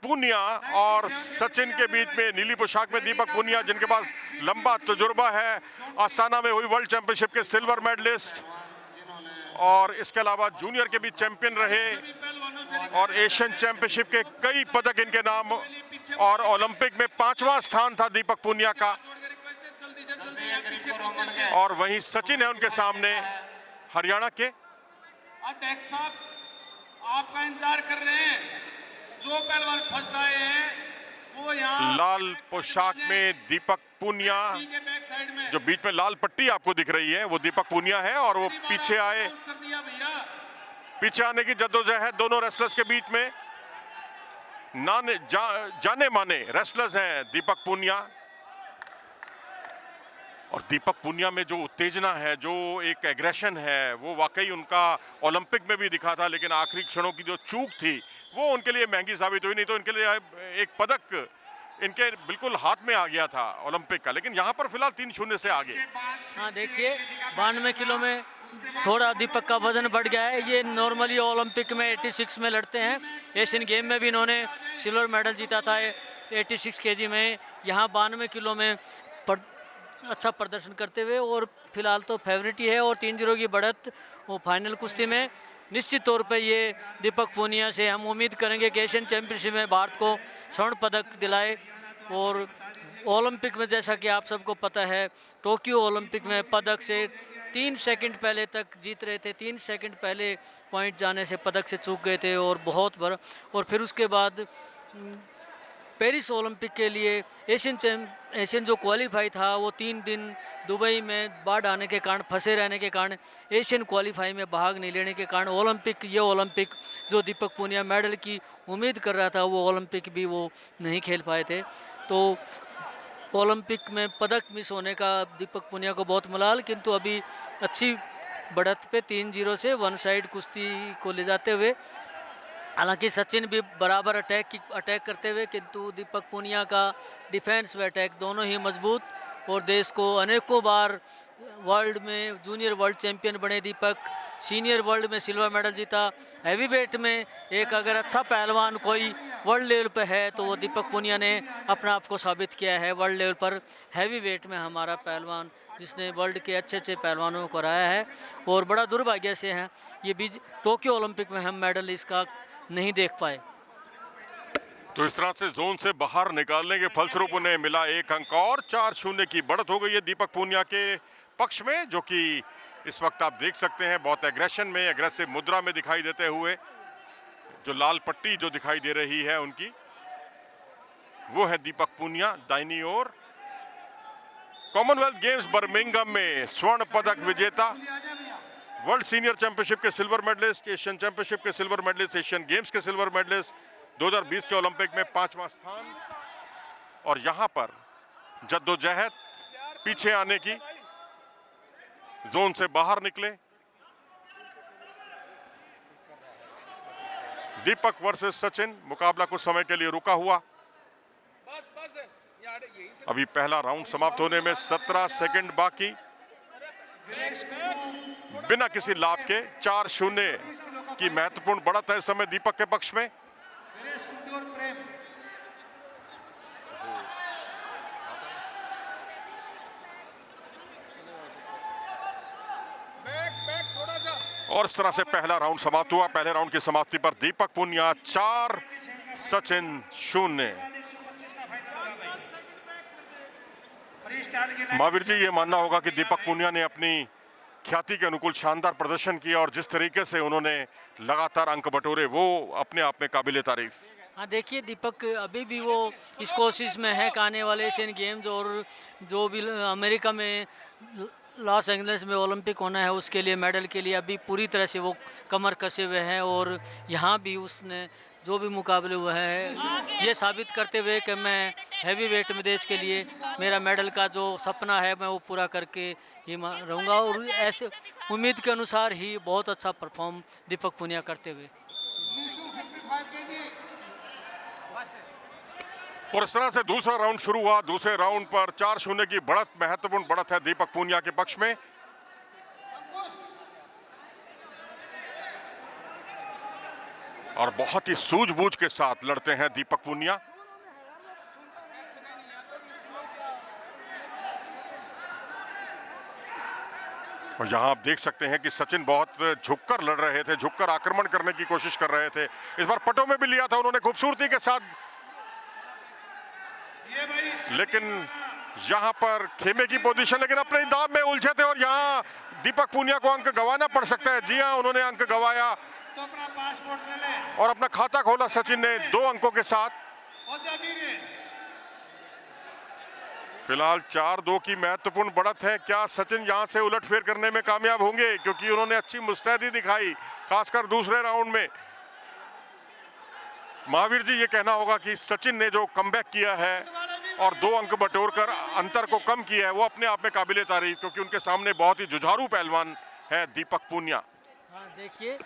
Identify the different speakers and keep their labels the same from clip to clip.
Speaker 1: पूनिया और सचिन के बीच में नीली पोशाक में दीपक पूनिया, जिनके पास लंबा तजुर्बा है, आस्ताना में हुई वर्ल्ड चैंपियनशिप के सिल्वर मेडलिस्ट और इसके अलावा जूनियर के भी चैंपियन रहे और एशियन चैंपियनशिप के कई पदक इनके नाम और ओलंपिक में 5वां स्थान था दीपक पूनिया का। और वहीं सचिन है उनके सामने हरियाणा के।
Speaker 2: अध्यक्ष साहब आपका इंतजार कर रहे हैं, जो पहलवान फर्स्ट आए हैं वो यहाँ
Speaker 1: लाल पोशाक में दीपक पूनिया, जो बीच में लाल पट्टी आपको दिख रही है वो दीपक पूनिया है और वो पीछे आए, पीछे आने की जद्दोजहद दोनों रेसलर्स के बीच में। जाने माने रेसलर्स हैं दीपक पूनिया और दीपक पूनिया में जो उत्तेजना है, जो एक एग्रेशन है, वो वाकई उनका ओलंपिक में भी दिखा था, लेकिन आखिरी क्षणों की जो चूक थी वो उनके लिए महंगी साबित हुई। नहीं तो इनके लिए एक पदक इनके बिल्कुल हाथ में आ गया था ओलंपिक का, लेकिन यहाँ पर फिलहाल 3-0 से आगे।
Speaker 3: हाँ देखिए 92 किलो में थोड़ा दीपक का वजन बढ़ गया है। ये नॉर्मली ओलंपिक में 86 में लड़ते हैं, एशियन गेम में भी इन्होंने सिल्वर मेडल जीता था 86 केजी में। यहाँ 92 किलो में अच्छा प्रदर्शन करते हुए और फिलहाल तो फेवरेट ही है और 3-0 की बढ़त वो फाइनल कुश्ती में। निश्चित तौर पे ये दीपक पूनिया से हम उम्मीद करेंगे कि एशियन चैंपियनशिप में भारत को स्वर्ण पदक दिलाए। और ओलंपिक में जैसा कि आप सबको पता है, टोक्यो ओलंपिक में पदक से 3 सेकंड पहले तक जीत रहे थे, 3 सेकंड पहले पॉइंट जाने से पदक से चूक गए थे और बहुत बड़ा। और फिर उसके बाद पेरिस ओलंपिक के लिए एशियन जो क्वालिफाई था वो 3 दिन दुबई में बाढ़ आने के कारण, फंसे रहने के कारण, एशियन क्वालिफाई में भाग नहीं लेने के कारण ये ओलंपिक जो दीपक पूनिया मेडल की उम्मीद कर रहा था वो ओलंपिक भी वो नहीं खेल पाए थे। तो ओलंपिक में पदक मिस होने का दीपक पूनिया को बहुत मलाल, किंतु अभी अच्छी बढ़त पे 3-0 से वन साइड कुश्ती को ले जाते हुए। हालांकि सचिन भी बराबर अटैक करते हुए, किंतु दीपक पूनिया का डिफेंस व अटैक दोनों ही मजबूत और देश को अनेकों बार वर्ल्ड में जूनियर वर्ल्ड चैंपियन बने दीपक, सीनियर वर्ल्ड में सिल्वर मेडल जीता। हैवीवेट में एक अगर अच्छा पहलवान कोई वर्ल्ड लेवल पे है तो वो दीपक पूनिया ने अपना आप को साबित किया है। वर्ल्ड लेवल पर हैवीवेट में हमारा पहलवान जिसने वर्ल्ड के अच्छे पहलवानों को हराया है और बड़ा दुर्भाग्य से है ये भी टोक्यो ओलंपिक में हम मेडल इसका नहीं देख पाए।
Speaker 1: तो इस तरह से जोन से बाहर निकालने के फलस्वरूप उन्हें मिला 1 अंक और 4-0 की बढ़त हो गई है दीपक पूनिया के पक्ष में, जो कि इस वक्त आप देख सकते हैं बहुत एग्रेशन में, एग्रेसिव मुद्रा में दिखाई देते हुए। जो लाल पट्टी जो दिखाई दे रही है उनकी, वो है दीपक पूनिया दाहिनी ओर। कॉमनवेल्थ गेम्स बर्मिंघम में स्वर्ण पदक विजेता, वर्ल्ड सीनियर चैंपियनशिप के सिल्वर मेडलिस्ट, एशियन चैंपियनशिप के सिल्वर मेडलिस्ट, एशियन गेम्स के सिल्वर मेडलिस्ट, 2020 के ओलंपिक में 5वां स्थान। और यहां पर जद्दोजहद पीछे आने की, जोन से बाहर निकले। दीपक वर्सेस सचिन, मुकाबला कुछ समय के लिए रुका हुआ। अभी पहला राउंड समाप्त होने में 17 सेकंड बाकी। बिना किसी लाभ के 4-0 की महत्वपूर्ण बढ़त है इस समय दीपक के पक्ष में। और इस तरह से पहला राउंड समाप्त हुआ। पहले राउंड की समाप्ति पर दीपक पूनिया 4, सचिन 0। महावीर जी, ये मानना होगा कि दीपक पूनिया ने अपनी ख्याति के अनुकूल शानदार प्रदर्शन किया और जिस तरीके से उन्होंने लगातार अंक बटोरे वो अपने आप में काबिले तारीफ।
Speaker 3: हाँ देखिए, दीपक अभी भी वो इस कोशिश में है कि आने वाले एशियन गेम्स और जो भी अमेरिका में लॉस एंजलिस में ओलंपिक होना है उसके लिए मेडल के लिए अभी पूरी तरह से वो कमर कसे हुए हैं। और यहाँ भी उसने जो भी मुकाबले हुए हैं ये साबित करते हुए कि मैं हैवी वेट में देश के लिए मेरा मेडल का जो सपना है मैं वो पूरा करके ही रहूँगा। और ऐसे उम्मीद के अनुसार ही बहुत अच्छा परफॉर्म दीपक पूनिया करते हुए।
Speaker 1: और इस तरह से दूसरा राउंड शुरू हुआ। दूसरे राउंड पर 4-0 की बढ़त, महत्वपूर्ण बढ़त है दीपक पूनिया के पक्ष में। और बहुत ही सूझबूझ के साथ लड़ते हैं दीपक पूनिया। और यहाँ आप देख सकते हैं कि सचिन बहुत झुककर लड़ रहे थे, झुककर आक्रमण करने की कोशिश कर रहे थे। इस बार पटों में भी लिया था उन्होंने खूबसूरती के साथ, लेकिन यहाँ पर खेमे की पोजीशन, लेकिन अपने दांव में उलझे थे और यहाँ दीपक पूनिया को अंक गंवाना पड़ सकता है। जी हाँ, उन्होंने अंक गंवाया
Speaker 2: तो अपना पासपोर्ट ले ले
Speaker 1: और अपना खाता खोला सचिन ने 2 अंकों के साथ। फिलहाल 4-2 की महत्वपूर्ण बढ़त है। क्या सचिन यहां से उलटफेर करने में कामयाब होंगे, क्योंकि उन्होंने अच्छी मुस्तैदी दिखाई खासकर दूसरे राउंड में। महावीर जी, ये कहना होगा कि सचिन ने जो कमबैक किया है और 2 अंक बटोरकर अंतर को कम किया है, वो अपने आप में काबिले तारीफ, क्योंकि उनके सामने बहुत ही जुझारू पहलवान है दीपक पूनिया।
Speaker 3: हाँ, देखिए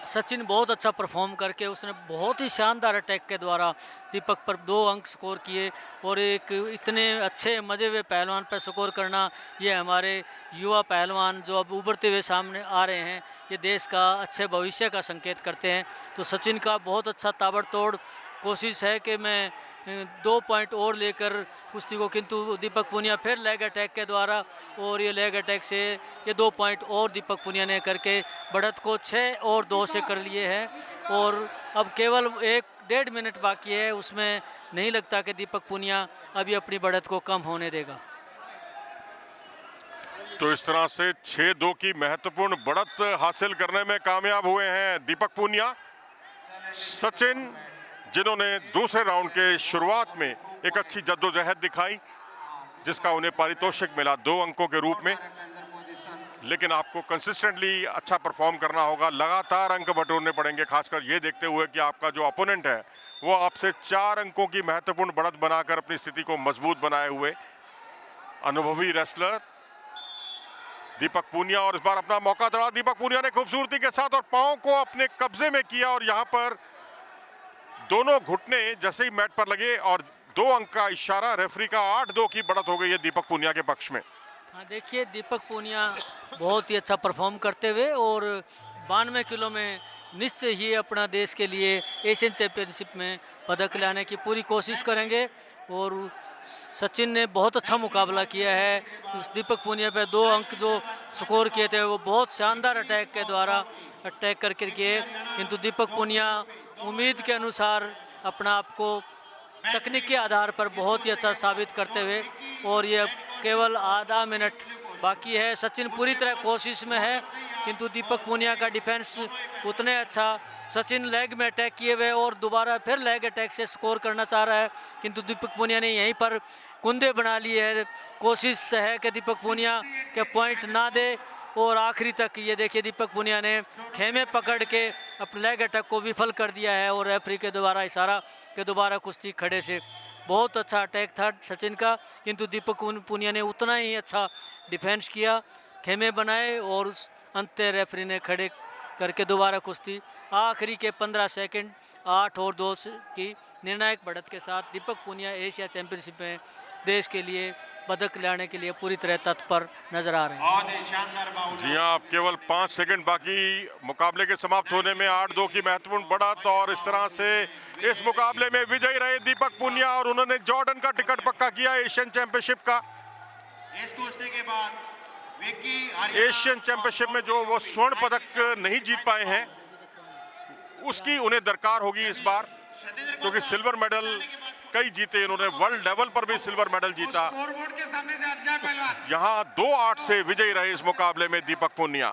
Speaker 3: सचिन बहुत अच्छा परफॉर्म करके उसने बहुत ही शानदार अटैक के द्वारा दीपक पर 2 अंक स्कोर किए। और एक इतने अच्छे मजे हुए पहलवान पर स्कोर करना, ये हमारे युवा पहलवान जो अब उभरते हुए सामने आ रहे हैं, ये देश का अच्छे भविष्य का संकेत करते हैं। तो सचिन का बहुत अच्छा ताबड़तोड़ कोशिश है कि मैं 2 पॉइंट और लेकर कुश्ती को, किंतु दीपक पूनिया फिर लेग अटैक के द्वारा, और ये लेग अटैक से ये 2 पॉइंट और दीपक पूनिया ने करके बढ़त को 6 और 2 से कर लिए हैं। और अब केवल 1-1.5 मिनट बाकी है, उसमें नहीं लगता कि दीपक पूनिया अभी अपनी बढ़त को कम होने देगा।
Speaker 1: तो इस तरह से 6-2 की महत्वपूर्ण बढ़त हासिल करने में कामयाब हुए हैं दीपक पूनिया। सचिन, जिन्होंने दूसरे राउंड के शुरुआत में एक अच्छी जद्दोजहद दिखाई, जिसका उन्हें पारितोषिक मिला 2 अंकों के रूप में, लेकिन आपको कंसिस्टेंटली अच्छा परफॉर्म करना होगा, लगातार अंक बटोरने पड़ेंगे, खासकर ये देखते हुए कि आपका जो अपोनेंट है वो आपसे 4 अंकों की महत्वपूर्ण बढ़त बनाकर अपनी स्थिति को मजबूत बनाए हुए अनुभवी रेसलर दीपक पूनिया। और इस बार अपना मौका दड़ा दीपक पूनिया ने खूबसूरती के साथ और पांव को अपने कब्जे में किया, और यहाँ पर दोनों घुटने जैसे ही मैट पर लगे और 2 अंक का इशारा, रेफरी का 8-2 की बढ़त हो गई है दीपक पूनिया के पक्ष में।
Speaker 3: हाँ, देखिए दीपक पूनिया बहुत ही अच्छा परफॉर्म करते हुए और 92 किलो में निश्चय ही अपना देश के लिए एशियन चैंपियनशिप में पदक लाने की पूरी कोशिश करेंगे। और सचिन ने बहुत अच्छा मुकाबला किया है। उस दीपक पूनिया पे 2 अंक जो स्कोर किए थे वो बहुत शानदार अटैक के द्वारा अटैक करके किए, किंतु दीपक पूनिया उम्मीद के अनुसार अपना आप को तकनीक के आधार पर बहुत ही अच्छा साबित करते हुए, और ये केवल आधा मिनट बाकी है। सचिन पूरी तरह कोशिश में है, किंतु दीपक पूनिया का डिफेंस उतने अच्छा, सचिन लेग में अटैक किए हुए और दोबारा फिर लेग अटैक से स्कोर करना चाह रहा है, किंतु दीपक पूनिया ने यहीं पर कुंदे बना लिए है। कोशिश है कि दीपक पूनिया के पॉइंट ना दे, और आखिरी तक ये देखिए दीपक पूनिया ने खेमे पकड़ के अपने लेग अटैक को विफल कर दिया है, और रेफरी के द्वारा इशारा के दोबारा कुश्ती खड़े से। बहुत अच्छा अटैक था सचिन का, किंतु दीपक पूनिया ने उतना ही अच्छा डिफेंस किया, खेमे बनाए, और उस अंत रेफरी ने खड़े करके दोबारा कुश्ती आखिरी के 15 सेकंड 8 और 2 की निर्णायक बढ़त के साथ दीपक पूनिया एशिया चैंपियनशिप में देश के लिए पदक लाने के लिए पूरी तरह तत्पर नजर आ रहे हैं।
Speaker 1: जी हाँ, अब केवल 5 सेकंड बाकी मुकाबले के समाप्त होने में। 8-2 की महत्वपूर्ण बढ़त, और इस तरह से इस मुकाबले में विजयी रहे दीपक पूनिया, और उन्होंने जॉर्डन का टिकट पक्का किया एशियन चैंपियनशिप का।
Speaker 2: इस कुश्ती के बाद
Speaker 1: एशियन चैंपियनशिप में जो वो स्वर्ण पदक नहीं जीत पाए हैं, उसकी उन्हें दरकार होगी इस बार, क्योंकि सिल्वर मेडल कई जीते इन्होंने, वर्ल्ड लेवल पर भी सिल्वर मेडल जीता।
Speaker 2: स्कोरबोर्ड के सामने से हट जाए पहलवान।
Speaker 1: यहाँ 2-8 से विजयी रहे इस मुकाबले में दीपक पूनिया।